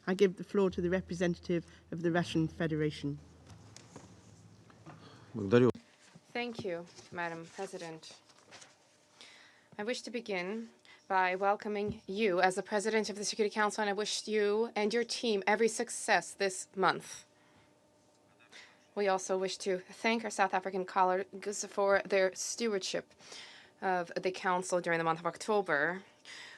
I give the floor to the representative of the Russian Federation. Thank you, Madam President. I wish to begin by welcoming you as the President of the Security Council, and I wish you and your team every success this month. We also wish to thank our South African colleagues for their stewardship of the Council during the month of October.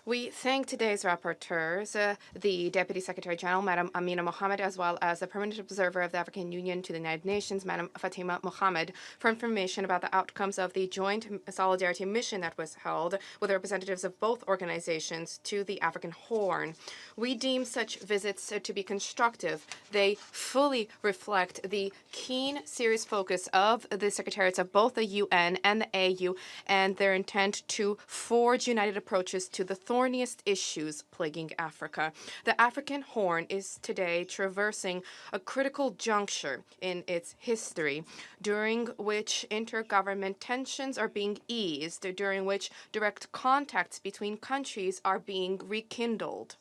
We thank today's rapporteurs, the Deputy Secretary General, Madam Amina Mohammed, as well as the Permanent Observer of the African Union to the United Nations, Madam Fatima Mohammed, for information about the outcomes of the joint solidarity mission that was held with representatives of both organizations to the African Horn. We deem such visits to be constructive. They fully reflect the keen, serious focus of the secretariats of both the UN and the AU and their intent to forge united approaches to the thorniest issues plaguing Africa. The African Horn is today traversing a critical juncture in its history, during which intergovernment tensions are being eased, during which direct contacts between countries are being rekindled.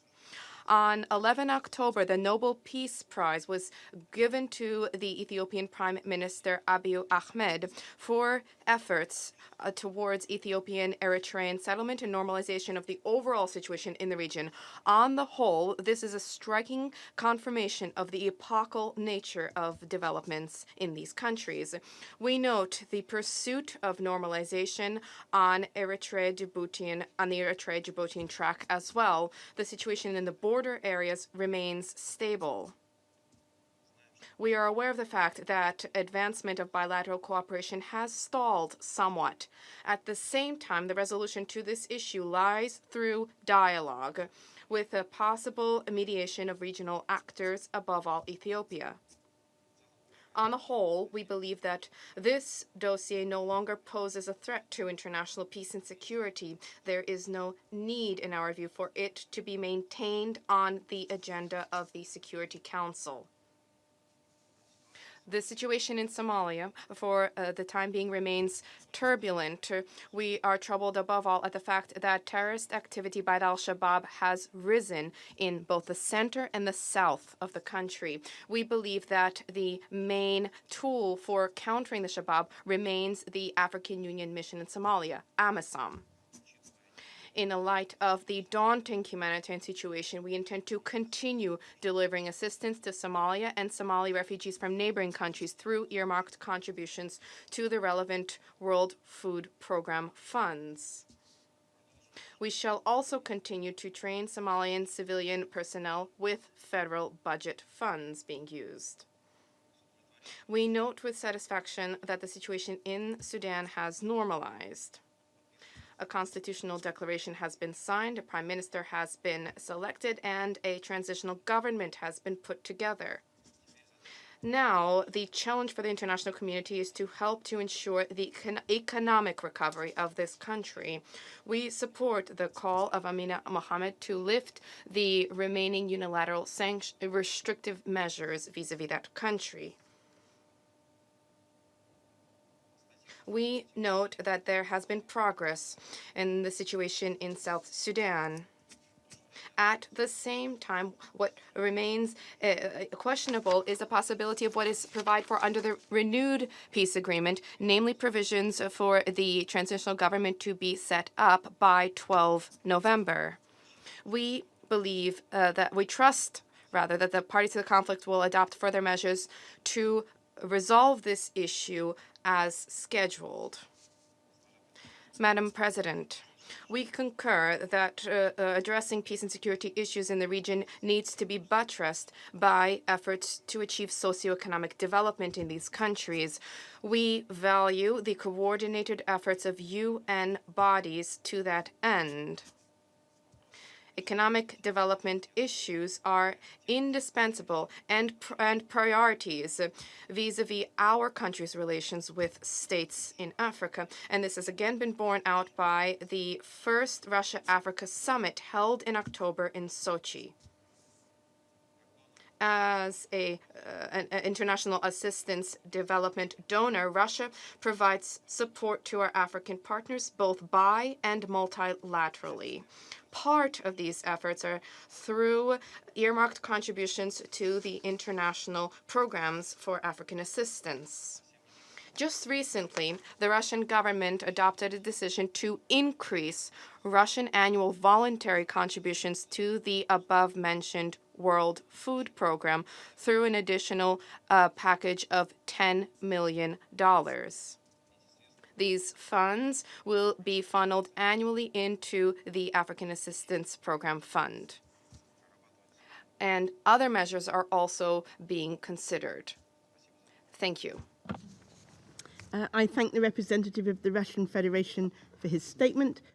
On 11 October, the Nobel Peace Prize was given to the Ethiopian Prime Minister Abiy Ahmed for efforts towards Ethiopian-Eritrean settlement and normalization of the overall situation in the region. On the whole, this is a striking confirmation of the epochal nature of developments in these countries. We note the pursuit of normalization on the Eritrea-Djibouti track as well. The situation in the border areas remains stable. We are aware of the fact that advancement of bilateral cooperation has stalled somewhat. At the same time, the resolution to this issue lies through dialogue, with a possible mediation of regional actors, above all Ethiopia. On the whole, we believe that this dossier no longer poses a threat to international peace and security. There is no need, in our view, for it to be maintained on the agenda of the Security Council. The situation in Somalia, for the time being, remains turbulent. We are troubled above all at the fact that terrorist activity by Al-Shabaab has risen in both the center and the south of the country. We believe that the main tool for countering the Shabaab remains the African Union mission in Somalia, AMISOM. In the light of the daunting humanitarian situation, we intend to continue delivering assistance to Somalia and Somali refugees from neighboring countries through earmarked contributions to the relevant World Food Program funds. We shall also continue to train Somalian civilian personnel with federal budget funds being used. We note with satisfaction that the situation in Sudan has normalized. A constitutional declaration has been signed, a prime minister has been selected, and a transitional government has been put together. Now, the challenge for the international community is to help to ensure the economic recovery of this country. We support the call of Amina Mohammed to lift the remaining unilateral restrictive measures vis-à-vis that country. We note that there has been progress in the situation in South Sudan. At the same time, what remains questionable is the possibility of what is provided for under the renewed peace agreement, namely provisions for the transitional government to be set up by 12 November. We believe that the parties to the conflict will adopt further measures to resolve this issue as scheduled. Madam President, we concur that addressing peace and security issues in the region needs to be buttressed by efforts to achieve socioeconomic development in these countries. We value the coordinated efforts of UN bodies to that end. Economic development issues are indispensable and priorities vis-à-vis our country's relations with states in Africa. And this has again been borne out by the first Russia-Africa summit held in October in Sochi. As an international assistance development donor, Russia provides support to our African partners both bi and multilaterally. Part of these efforts are through earmarked contributions to the international programs for African assistance. Just recently, the Russian government adopted a decision to increase Russian annual voluntary contributions to the above-mentioned World Food Program through an additional package of $10 million. These funds will be funneled annually into the African Assistance Program Fund. And other measures are also being considered. Thank you. I thank the representative of the Russian Federation for his statement.